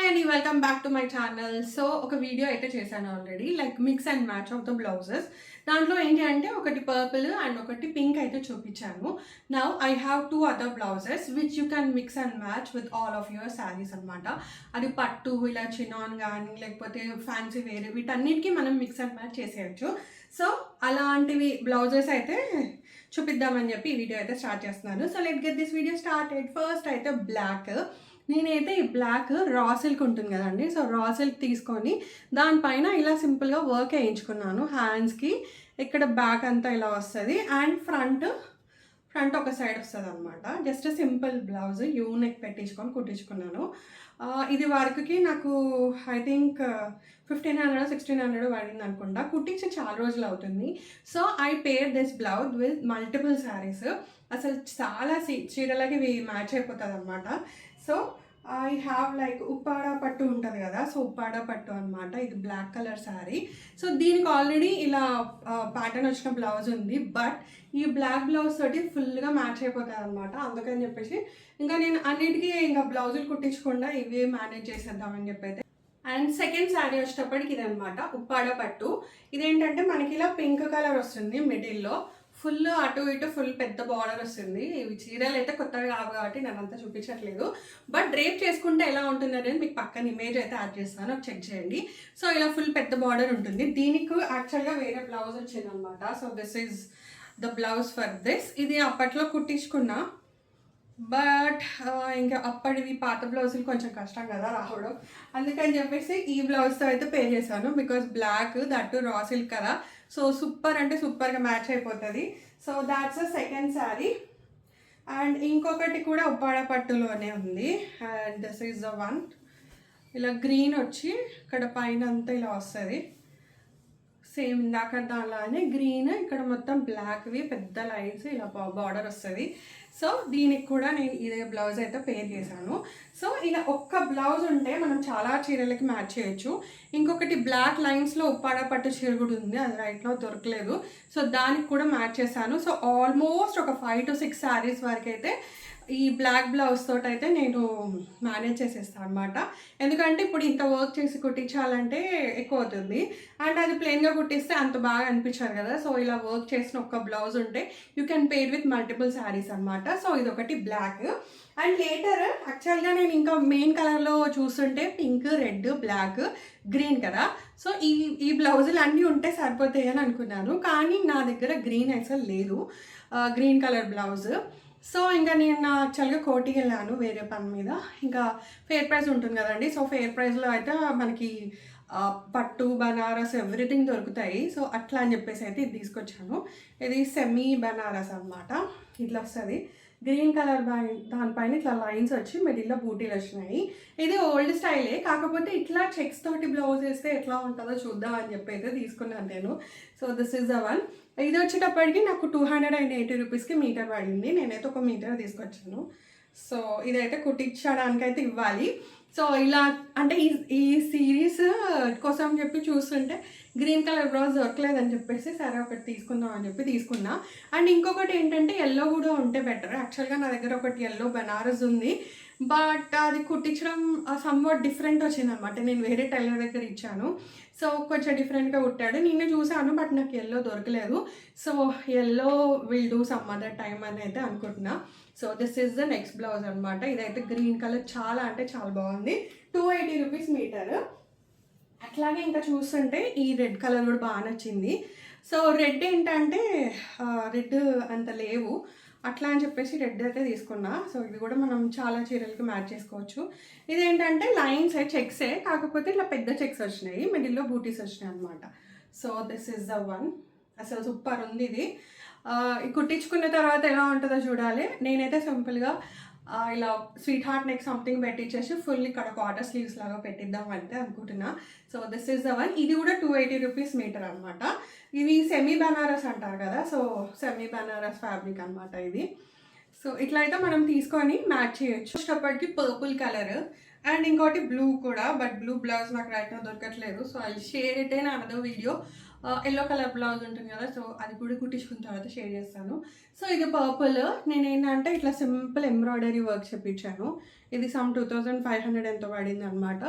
Hi అండి, welcome back to my channel. So ఒక video అయితే చేశాను already, like mix and match of the blouses. దాంట్లో ఏంటి అంటే ఒకటి పర్పుల్ అండ్ ఒకటి పింక్ అయితే చూపించాను. Now I have two other blouses which you can mix and match with all of your saris అనమాట. అది పట్టు, ఇలా చినాన్ కానీ లేకపోతే ఫ్యాన్సీ వేరే, వీటన్నిటికీ మనం మిక్స్ అండ్ మ్యాచ్ చేసేయచ్చు. సో అలాంటివి బ్లౌజెస్ అయితే చూపిద్దామని చెప్పి ఈ వీడియో అయితే స్టార్ట్ చేస్తున్నాను. So let get this video started. First అయితే బ్లాక్. నేనైతే ఈ బ్లాక్ రా సిల్క్ ఉంటుంది కదండి, సో రా సిల్క్ తీసుకొని దానిపైన ఇలా సింపుల్గా వర్క్ వేయించుకున్నాను. హ్యాండ్స్కి ఇక్కడ బ్యాక్ అంతా ఇలా వస్తుంది అండ్ ఫ్రంట్ ఒక సైడ్ వస్తుంది అనమాట. Just simple blouse U neck పెట్టించుకొని కుట్టించుకున్నాను. ఇది వర్క్కి నాకు ఐ థింక్ 1500-1600 పడింది అనుకుంటా. కుట్టించి చాలా రోజులు అవుతుంది. So I pair this blouse with multiple saris. అసలు చాలా చీరలకి ఇవి మ్యాచ్ అయిపోతుంది అనమాట. So I have like Uppada పట్టు ఉంటుంది కదా, సో ఉప్పాడ పట్టు అనమాట. ఇది బ్లాక్ కలర్ శారీ. సో దీనికి ఆల్రెడీ ఇలా ప్యాటర్న్ వచ్చిన బ్లౌజ్ ఉంది, బట్ ఈ బ్లాక్ బ్లౌజ్ తోటి ఫుల్గా మ్యాచ్ అయిపోతుంది అనమాట. అందుకని చెప్పేసి ఇంకా నేను అన్నిటికీ ఇంకా బ్లౌజులు కుట్టించకుండా ఇవే మేనేజ్ చేసేద్దామని చెప్పైతే. అండ్ సెకండ్ శారీ వచ్చేటప్పటికి ఇది అనమాట, ఉప్పాడ పట్టు. ఇదేంటంటే మనకి ఇలా పింక్ కలర్ వస్తుంది, మిడిల్లో ఫుల్ అటు ఇటు ఫుల్ పెద్ద బార్డర్ వస్తుంది. ఇవి చీరలు అయితే కొత్తగా కావు కాబట్టి నేను అంతా చూపించట్లేదు, బట్ డ్రేప్ చేసుకుంటే ఎలా ఉంటుంది అనేది మీకు పక్కన ఇమేజ్ అయితే యాడ్ చేస్తాను, చెక్ చేయండి. సో ఇలా ఫుల్ పెద్ద బార్డర్ ఉంటుంది. దీనికి యాక్చువల్గా వేరే బ్లౌజ్ వచ్చింది అనమాట. So this is the blouse for this. ఇది అప్పట్లో కుట్టించుకున్నా, బట్ ఇంకా అప్పటివి పాత బ్లౌజులు కొంచెం కష్టం కదా రావడం, అందుకని చెప్పేసి ఈ బ్లౌజ్తో అయితే పే చేశాను. Because black that raw silk కదా, సో సూపర్ అంటే సూపర్గా మ్యాచ్ అయిపోతుంది. So that's a second sari. And ఇంకొకటి కూడా ఉప్పాడ పట్టులోనే ఉంది. And this is the one. ఇలా గ్రీన్ వచ్చి ఇక్కడ పైన అంతా ఇలా వస్తుంది, సేమ్ ఇందాక దానిలానే గ్రీన్, ఇక్కడ మొత్తం బ్లాక్వి పెద్ద లైన్స్ ఇలా బార్డర్ వస్తుంది. సో దీనికి కూడా నేను ఇదే బ్లౌజ్ అయితే పేర్ చేశాను. సో ఇలా ఒక్క బ్లౌజ్ ఉంటే మనం చాలా చీరలకి మ్యాచ్ చేయొచ్చు. ఇంకొకటి బ్లాక్ లైన్స్లో ఉప్పాడ పట్టు చీర కూడా ఉంది, అది రైట్లో దొరకలేదు, సో దానికి కూడా మ్యాచ్ చేశాను. సో ఆల్మోస్ట్ ఒక 5 to 6 శారీస్ వరకు అయితే ఈ బ్లాక్ బ్లౌజ్ తోటి అయితే నేను మేనేజ్ చేసేస్తాను అనమాట. ఎందుకంటే ఇప్పుడు ఇంత వర్క్ చేసి కుట్టించాలంటే ఎక్కువ అవుతుంది, అండ్ అది ప్లెయిన్గా కుట్టిస్తే అంత బాగా అనిపించారు కదా. సో ఇలా వర్క్ చేసిన ఒక్క బ్లౌజ్ ఉంటే you can pair with multiple saris అనమాట. సో ఇది ఒకటి బ్లాక్. అండ్ లేటర్ యాక్చువల్గా నేను ఇంకా మెయిన్ కలర్లో చూస్తుంటే పింక్, రెడ్, బ్లాక్, గ్రీన్ కదా, సో ఈ బ్లౌజులు అన్నీ ఉంటే సరిపోతాయి అని అనుకున్నాను. కానీ నా దగ్గర గ్రీన్ అసలు లేదు, గ్రీన్ కలర్ బ్లౌజ్. సో ఇంకా నేను యాక్చువల్గా కోటికి వెళ్ళాను వేరే పని మీద. ఇంకా ఫేర్ ప్రైస్ ఉంటుంది కదండి, సో ఫేర్ ప్రైస్లో అయితే మనకి పట్టు, బనారస్ ఎవ్రీథింగ్ దొరుకుతాయి. సో అట్లా అని చెప్పేసి అయితే ఇది తీసుకొచ్చాను. ఇది సెమీ బనారస్ అనమాట. ఇట్లా వస్తుంది గ్రీన్ కలర్ దానిపైన ఇట్లా లైన్స్ వచ్చి మిడిల్లో బూటీలు వచ్చినాయి. ఇది ఓల్డ్ స్టైలే, కాకపోతే ఇట్లా చెక్స్ తోటి బ్లౌజ్ వేస్తే ఎట్లా ఉంటుందో చూద్దాం అని చెప్పి అయితే తీసుకున్నాను నేను. So this is the one. ఇది వచ్చేటప్పటికి నాకు 280 రూపీస్కి మీటర్ పడింది. నేనైతే ఒక మీటర్ తీసుకొచ్చాను. సో ఇదైతే కుట్టించడానికైతే ఇవ్వాలి. సో ఇలా అంటే ఈ సిరీస్ కోసం చెప్పి చూస్తుంటే గ్రీన్ కలర్ బ్లౌజ్ దొరకలేదని చెప్పేసి సరే ఒకటి తీసుకుందాం అని చెప్పి తీసుకున్నా. అండ్ ఇంకొకటి ఏంటంటే ఎల్లో కూడా ఉంటే బెటర్. యాక్చువల్గా నా దగ్గర ఒకటి ఎల్లో బనారస్ ఉంది, బట్ అది కుట్టించడం సమ్వాట్ డిఫరెంట్ వచ్చిందనమాట. నేను వేరే టైలర్ దగ్గర ఇచ్చాను, సో కొంచెం డిఫరెంట్గా కుట్టాడు. నిన్న చూసాను, బట్ నాకు ఎల్లో దొరకలేదు. So yellow will do some other time అని అయితే అనుకుంటున్నా. So this is the next blouse అనమాట. ఇదైతే గ్రీన్ కలర్ చాలా అంటే చాలా బాగుంది. 280 రూపీస్ మీటర్. అట్లాగే ఇంకా చూస్తుంటే ఈ రెడ్ కలర్ కూడా బాగా నచ్చింది. సో రెడ్ ఏంటంటే రెడ్ అంత లేవు, అట్లా అని చెప్పేసి రెడ్ అయితే తీసుకున్నా. సో ఇది కూడా మనం చాలా చీరలకి మ్యాచ్ చేసుకోవచ్చు. ఇదేంటంటే లైన్స్ చెక్సే, కాకపోతే ఇట్లా పెద్ద చెక్స్ వచ్చినాయి, మిడిల్లో బూటీస్ వచ్చినాయి అనమాట. So this is the one. అసలు సూపర్ ఉంది ఇది. కుట్టించుకున్న తర్వాత ఎలా ఉంటుందో చూడాలి. నేనైతే సింపుల్గా ఇలా స్వీట్ హార్ట్ నెక్ సంథింగ్ పెట్టించేసి ఫుల్ ఇక్కడ క్వార్టర్ స్లీవ్స్ లాగా పెట్టిద్దాం అంటే అనుకుంటున్నా. So this is the one. ఇది కూడా 280 రూపీస్ మీటర్ అనమాట. ఇవి సెమీ బనారస్ అంటారు కదా, సో సెమీ బనారస్ ఫ్యాబ్రిక్ అనమాట ఇది. సో ఇట్లా అయితే మనం తీసుకొని మ్యాచ్ చేయొచ్చు. ఇష్టపడికి పర్పుల్ కలర్ అండ్ ఇంకోటి బ్లూ కూడా, బట్ బ్లూ బ్లౌజ్ నాకు రైట్ నా దొరకట్లేదు. So I share it in another video yellow colour blouse ఉంటుంది కదా, సో అది కూడా కుట్టించుకున్న తర్వాత షేర్ చేస్తాను. సో ఇది పర్పుల్, నేనేంటంటే ఇట్లా సింపుల్ ఎంబ్రాయిడరీ వర్క్ చెప్పించాను. ఇది సమ్ 2500 ఎంతో పడింది అనమాట.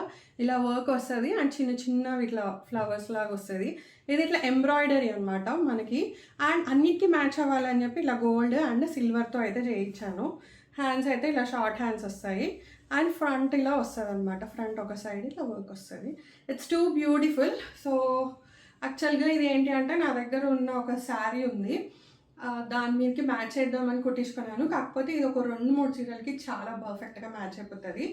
ఇలా వర్క్ వస్తుంది అండ్ చిన్న చిన్నవి ఇట్లా ఫ్లవర్స్ లాగా వస్తుంది. ఇది ఇట్లా ఎంబ్రాయిడరీ అనమాట మనకి. అండ్ అన్నిటికీ మ్యాచ్ అవ్వాలని చెప్పి ఇట్లా గోల్డ్ అండ్ సిల్వర్తో అయితే చేయించాను. హ్యాండ్స్ అయితే ఇలా షార్ట్ హ్యాండ్స్ వస్తాయి అండ్ ఫ్రంట్ ఇలా వస్తుంది అనమాట. ఫ్రంట్ ఒక సైడ్ ఇట్లా వర్క్ వస్తుంది. It's two beautiful. సో యాక్చువల్గా ఇది ఏంటి అంటే నా దగ్గర ఉన్న ఒక శారీ ఉంది, దాని మీదకి మ్యాచ్ చేద్దామని కుట్టించుకున్నాను. కాకపోతే ఇది ఒక 2-3 చీరలకి చాలా పర్ఫెక్ట్గా మ్యాచ్ అయిపోతుంది.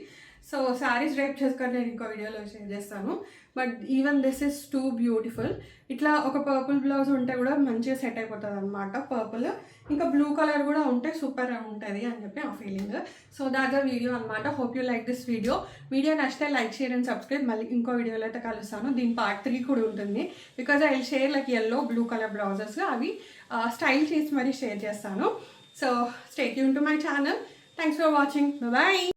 సో శారీస్ రేప్ చేసుకొని నేను ఇంకో వీడియోలో షేర్ చేస్తాను. But even this is two beautiful. ఇట్లా ఒక పర్పుల్ బ్లౌజ్ ఉంటే కూడా మంచిగా సెట్ అయిపోతుంది అనమాట. పర్పుల్ ఇంకా బ్లూ కలర్ కూడా ఉంటే సూపర్ ఉంటుంది అని చెప్పి ఆ feeling. So that the video అనమాట. Hope you like this video. Video నచ్చితే లైక్, షేర్ అండ్ సబ్స్క్రైబ్. మళ్ళీ ఇంకో వీడియోలో అయితే కలుస్తాను. దీని పార్ట్ 3 కూడా ఉంటుంది. Because I will share like yellow blue colour blouses, అవి స్టైల్ చేసి మరీ షేర్ చేస్తాను. So stay tune to my channel. Thanks for watching. Bye.